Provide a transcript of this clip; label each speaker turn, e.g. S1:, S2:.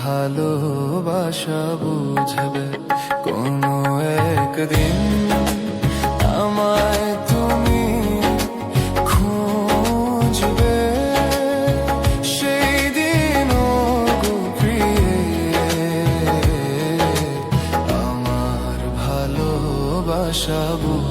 S1: ভালোবাসা বুঝবে কোনো একদিন, আমায় তুমি খুঁজবে সেই দিন গো প্রিয়ে, আমার ভালোবাসা বুঝবে।